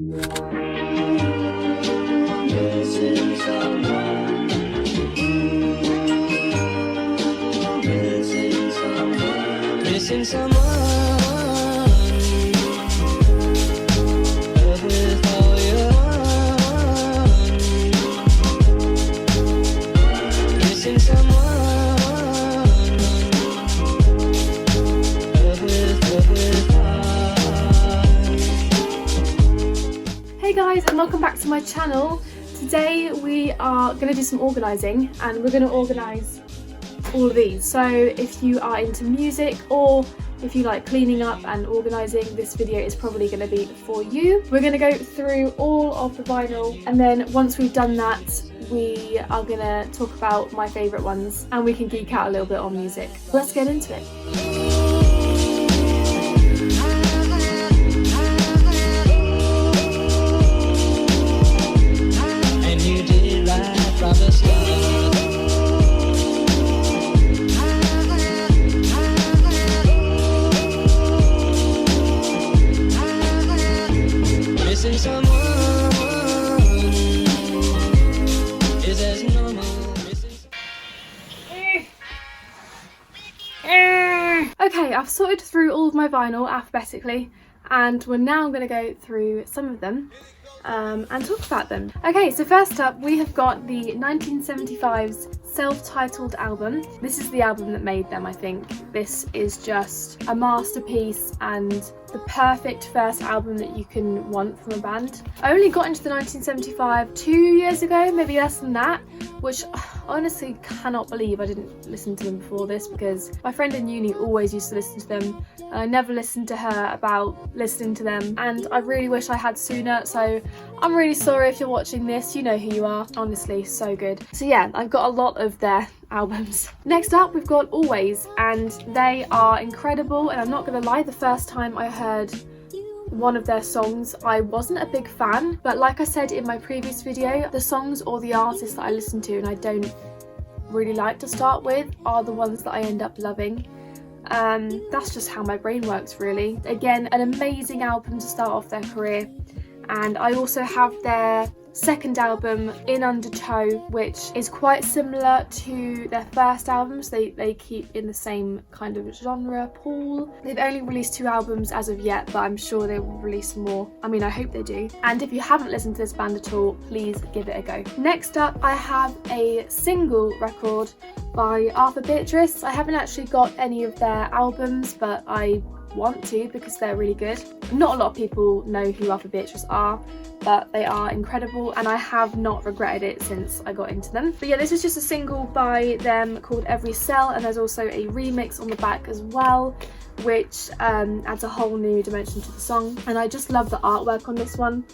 Missing someone. Missing someone. Missing someone. Love with all your heart. Missing someone. Love with heart. Hey guys, and welcome back to my channel. Today we are going to do some organising, and we're going to organise all of these. So if you are into music or if you like cleaning up and organising, this video is probably going to be for you. We're going to go through all of the vinyl, and then once we've done that, we are going to talk about my favourite ones and we can geek out a little bit on music. Let's get into it. And you did right from the start. Missing someone is as normal. Okay, I've sorted through all of my vinyl alphabetically, and we're now going to go through some of them and talk about them. Okay, so first up we have got the 1975's self-titled album. This is the album that made them, I think. This is just a masterpiece and the perfect first album that you can want from a band. I only got into the 1975 2 years ago, maybe less than that, which I honestly cannot believe I didn't listen to them before this, because my friend in uni always used to listen to them and I never listened to her about listening to them, and I really wish I had sooner, so I'm really sorry if you're watching this, you know who you are. Honestly, so good. So yeah, I've got a lot of their albums. Next up we've got Always, and they are incredible, and I'm not gonna lie, the first time I heard one of their songs I wasn't a big fan, but like I said in my previous video, the songs or the artists that I listen to and I don't really like to start with are the ones that I end up loving. That's just how my brain works, really. Again, an amazing album to start off their career, and I also have their second album, In Undertow, which is quite similar to their first albums. They keep in the same kind of genre pool. They've only released 2 albums as of yet, but I'm sure they will release more. I mean, I hope they do. And if you haven't listened to this band at all, please give it a go. Next up, I have a single record by Arthur Beatrice. I haven't actually got any of their albums, but I want to because they're really good. Not a lot of people know who Arthur Beatrice are, but they are incredible and I have not regretted it since I got into them. But yeah, this is just a single by them called Every Cell, and there's also a remix on the back as well, which adds a whole new dimension to the song, and I just love the artwork on this one.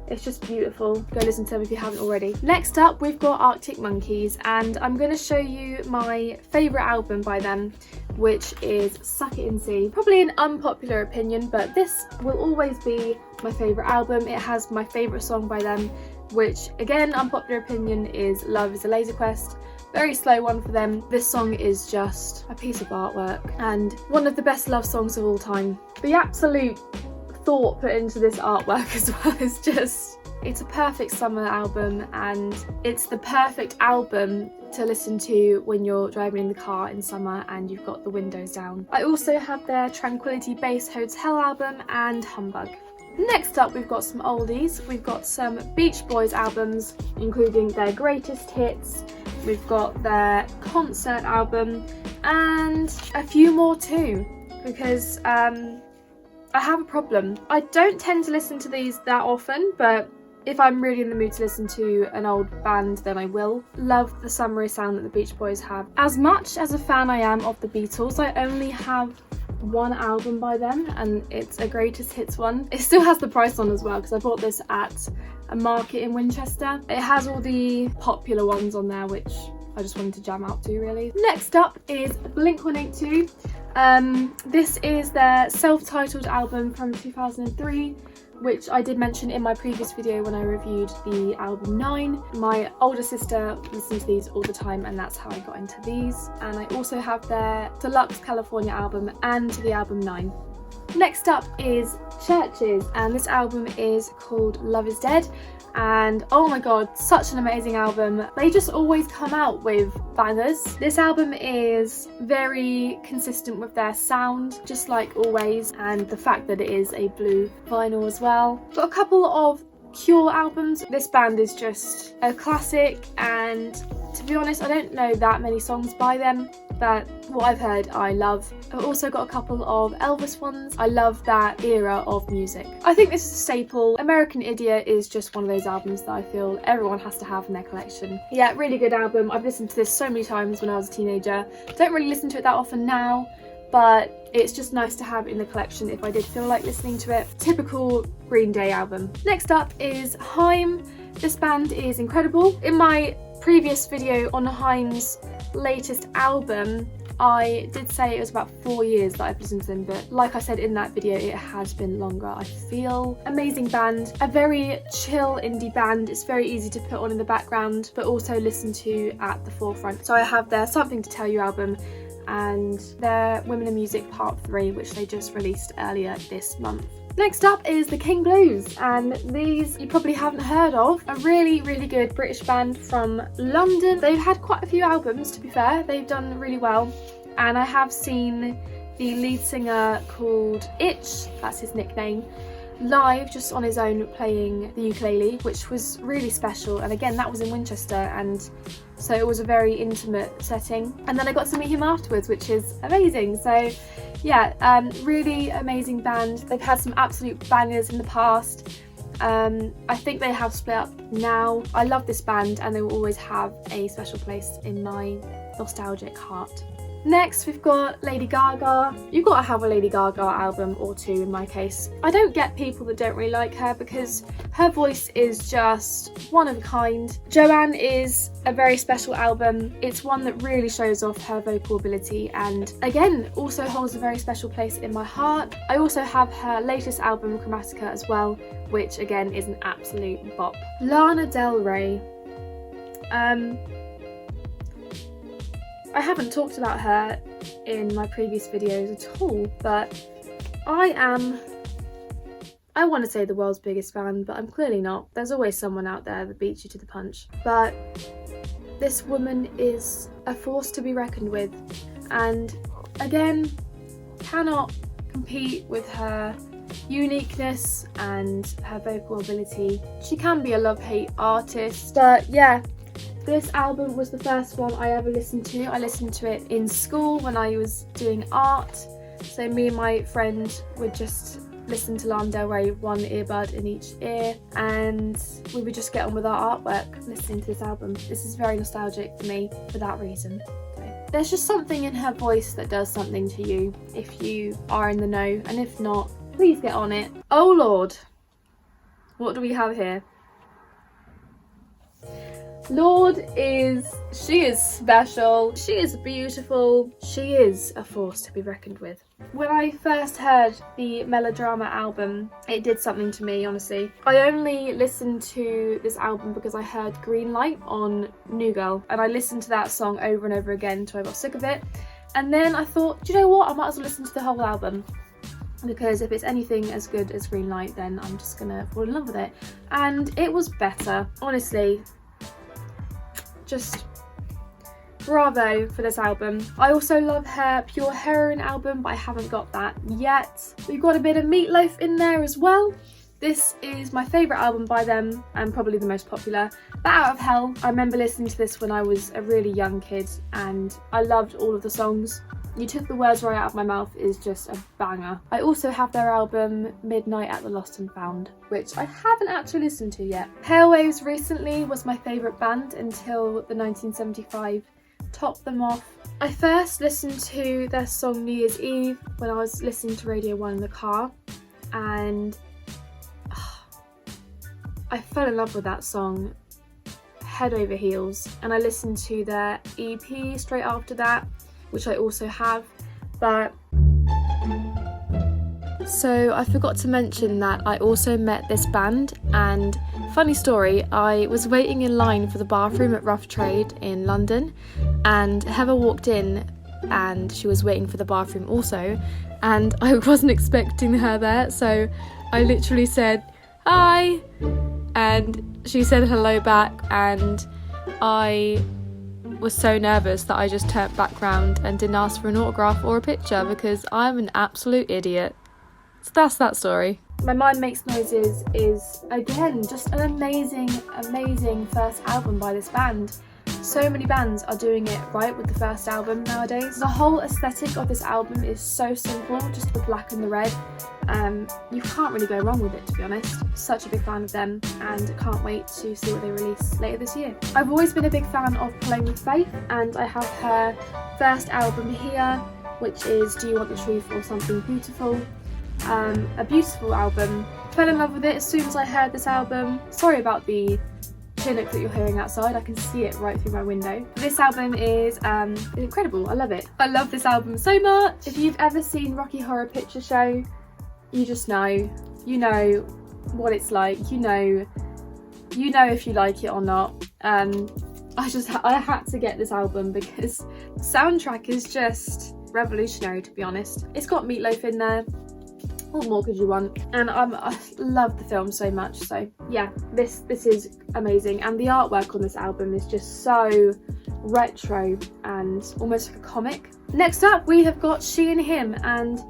It's just beautiful. Go listen to them if you haven't already. Next up we've got Arctic Monkeys, and I'm going to show you my favourite album by them, which is Suck It and See. Probably an unpopular opinion, but this will always be my favourite album. It has my favourite song by them, which again, unpopular opinion, is Love is a Laser Quest. Very slow one for them. This song is just a piece of artwork and one of the best love songs of all time. The absolute thought put into this artwork as well is just, it's a perfect summer album, and it's the perfect album to listen to when you're driving in the car in summer and you've got the windows down. I also have their Tranquility Base Hotel album and Humbug. Next up we've got some oldies. We've got some Beach Boys albums, including their greatest hits. We've got their concert album and a few more too, because I have a problem. I don't tend to listen to these that often, but if I'm really in the mood to listen to an old band, then I will. Love the summery sound that the Beach Boys have. As much as a fan I am of the Beatles, I only have one album by them, and it's a greatest hits one. It still has the price on as well, because I bought this at a market in Winchester. It has all the popular ones on there, which I just wanted to jam out to, really. Next up is Blink-182. This is their self-titled album from 2003, which I did mention in my previous video when I reviewed the album 9. My older sister listens to these all the time, and that's how I got into these. And I also have their Deluxe California album and the album 9. Next up is Churches, and this album is called Love Is Dead, and oh my god, such an amazing album. They just always come out with bangers. This album is very consistent with their sound, just like always, and the fact that it is a blue vinyl as well. Got a couple of Cure albums. This band is just a classic, and to be honest, I don't know that many songs by them, but what I've heard I love. I've also got a couple of Elvis ones. I love that era of music. I think this is a staple. American Idiot is just one of those albums that I feel everyone has to have in their collection. Yeah, really good album. I've listened to this so many times when I was a teenager. Don't really listen to it that often now, but it's just nice to have in the collection if I did feel like listening to it. Typical Green Day album. Next up is Haim. This band is incredible. In my previous video on Haim's latest album, I did say it was about 4 years that I've listened to them, but like I said in that video, it has been longer, I feel. Amazing band, a very chill indie band. It's very easy to put on in the background, but also listen to at the forefront. So I have their Something to Tell You album and their Women in Music Part 3, which they just released earlier this month. Next up is the King Blues, and these you probably haven't heard of. A really, really good British band from London. They've had quite a few albums, to be fair. They've done really well, and I have seen the lead singer called Itch, that's his nickname, live just on his own playing the ukulele, which was really special. And again, that was in Winchester, and so it was a very intimate setting. And then I got to meet him afterwards, which is amazing. So yeah, really amazing band. They've had some absolute bangers in the past. I think they have split up now. I love this band, and they will always have a special place in my nostalgic heart. Next, we've got Lady Gaga. You've got to have a Lady Gaga album or two in my case. I don't get people that don't really like her because her voice is just one of a kind. Joanne is a very special album. It's one that really shows off her vocal ability, and again, also holds a very special place in my heart. I also have her latest album, Chromatica, as well, which again is an absolute bop. Lana Del Rey. I haven't talked about her in my previous videos at all, but I want to say the world's biggest fan, but I'm clearly not. There's always someone out there that beats you to the punch. But this woman is a force to be reckoned with, and again, cannot compete with her uniqueness and her vocal ability. She can be a love-hate artist, but yeah. This album was the first one I ever listened to. I listened to it in school when I was doing art. So me and my friend would just listen to Lana Del Rey, one earbud in each ear, and we would just get on with our artwork listening to this album. This is very nostalgic for me for that reason. There's just something in her voice that does something to you if you are in the know, and if not, please get on it. Oh Lord, what do we have here? Lorde she is special, she is beautiful, she is a force to be reckoned with. When I first heard the Melodrama album, it did something to me, honestly. I only listened to this album because I heard Green Light on New Girl, and I listened to that song over and over again until I got sick of it. And then I thought, do you know what, I might as well listen to the whole album, because if it's anything as good as Green Light, then I'm just gonna fall in love with it. And it was better, honestly. Just bravo for this album. I also love her Pure Heroin album, but I haven't got that yet. We've got a bit of Meatloaf in there as well. This is my favourite album by them, and probably the most popular. Bat Out of Hell. I remember listening to this when I was a really young kid, and I loved all of the songs. You Took the Words Right Out of My Mouth is just a banger. I also have their album Midnight at the Lost and Found, which I haven't actually listened to yet. Pale Waves Recently was my favourite band until the 1975 topped them off. I first listened to their song New Year's Eve when I was listening to Radio 1 in the car, and I fell in love with that song head over heels, and I listened to their EP straight after that, which I also have. But so I forgot to mention that I also met this band, and funny story, I was waiting in line for the bathroom at Rough Trade in London, and Heather walked in and she was waiting for the bathroom also, and I wasn't expecting her there, so I literally said hi, and she said hello back, and I was so nervous that I just turned back round and didn't ask for an autograph or a picture because I'm an absolute idiot. So that's that story. My Mind Makes Noises is, again, just an amazing first album by this band. So many bands are doing it right with the first album nowadays. The whole aesthetic of this album is so simple, just the black and the red. You can't really go wrong with it, to be honest. Such a big fan of them, and can't wait to see what they release later this year. I've always been a big fan of Playing with Faith, and I have her first album here, which is Do You Want the Truth or Something Beautiful. A beautiful album. Fell in love with it as soon as I heard this album. Sorry about the clinic that you're hearing outside, I can see it right through my window. This album is incredible, I love it. I love this album so much. If you've ever seen Rocky Horror Picture Show, you just know. You know what it's like, you know if you like it or not. I had to get this album because the soundtrack is just revolutionary, to be honest. It's got Meatloaf in there. What more could you want? And I love the film so much, so yeah, this is amazing. And the artwork on this album is just so retro and almost like a comic. Next up we have got She and Him, and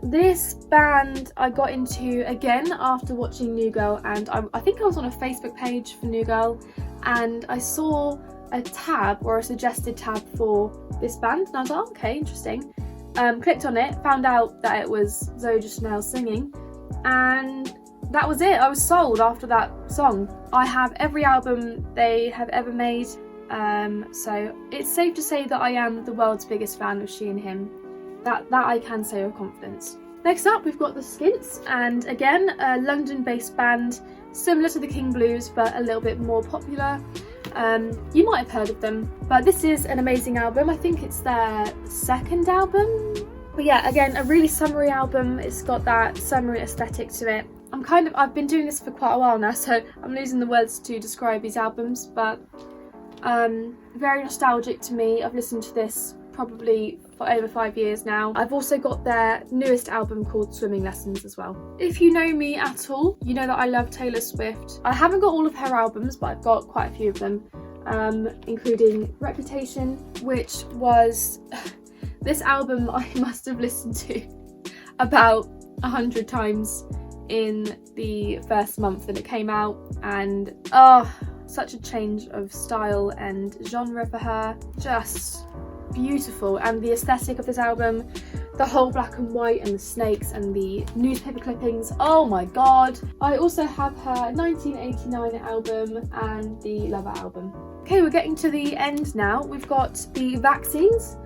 this band I got into again after watching New Girl, and I think I was on a Facebook page for New Girl and I saw a tab or a suggested tab for this band, and I was like, oh, okay, interesting. Clicked on it, found out that it was Zooey Deschanel singing, and that was it. I was sold after that song. I have every album they have ever made, so it's safe to say that I am the world's biggest fan of She and Him. That I can say with confidence. Next up we've got the Skints, and again a London-based band similar to the King Blues but a little bit more popular. You might have heard of them, but this is an amazing album. I think it's their second album. But yeah, again, a really summery album. It's got that summery aesthetic to it. I've been doing this for quite a while now, so I'm losing the words to describe these albums, but very nostalgic to me. I've listened to this probably for over 5 years now. I've also got their newest album called Swimming Lessons as well. If you know me at all, you know that I love Taylor Swift. I haven't got all of her albums, but I've got quite a few of them, including Reputation, which was this album I must have listened to about 100 times in the first month that it came out, and such a change of style and genre for her. Just beautiful. And the aesthetic of this album, the whole black and white and the snakes and the newspaper clippings, oh my god. I also have her 1989 album and the Lover album. Okay, we're getting to the end now. We've got the Vaccines,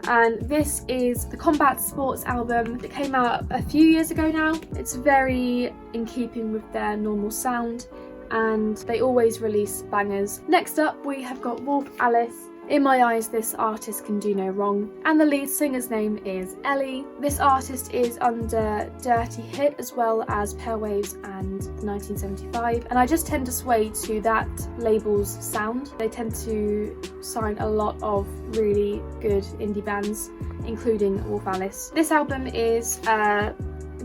and this is the combat sports album that came out a few years ago now. It's very in keeping with their normal sound, and they always release bangers. Next up we have got Wolf Alice. In my eyes, this artist can do no wrong, and the lead singer's name is Ellie. This artist is under Dirty Hit as well as Pale Waves and the 1975, and I just tend to sway to that label's sound. They tend to sign a lot of really good indie bands, including Wolf Alice. This album is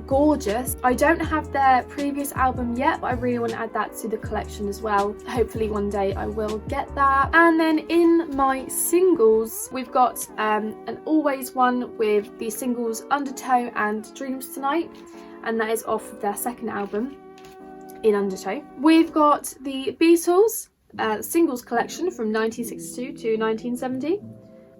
gorgeous. I don't have their previous album yet, but I really want to add that to the collection as well. Hopefully one day I will get that. And then in my singles, we've got an Always one with the singles Undertow and Dreams Tonight, and that is off their second album, In Undertow. We've got the Beatles singles collection from 1962 to 1970.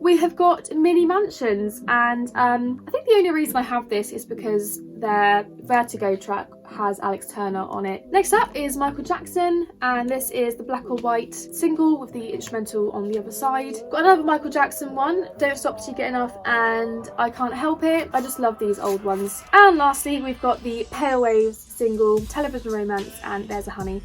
We have got Mini Mansions, and I think the only reason I have this is because their Vertigo track has Alex Turner on it. Next up is Michael Jackson, and this is the black or white single with the instrumental on the other side. Got another Michael Jackson one, Don't Stop Till You Get Enough and I Can't Help It. I just love these old ones. And lastly, we've got the Pale Waves single, Television Romance, and There's a Honey.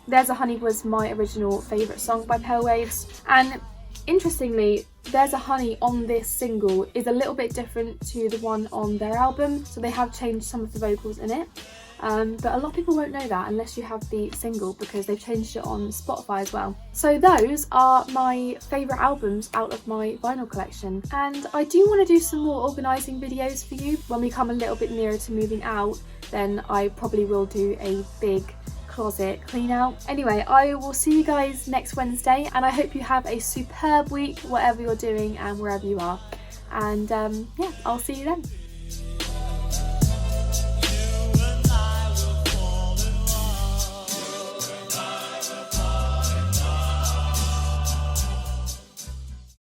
There's a Honey was my original favourite song by Pale Waves, and interestingly, There's a Honey on this single is a little bit different to the one on their album, so they have changed some of the vocals in it. but a lot of people won't know that unless you have the single, because they've changed it on Spotify as well. So those are my favourite albums out of my vinyl collection, and I do want to do some more organising videos for you. When we come a little bit nearer to moving out, then I probably will do a big closet clean out. Anyway, I will see you guys next Wednesday, and I hope you have a superb week, whatever you're doing and wherever you are. And yeah, I'll see you then.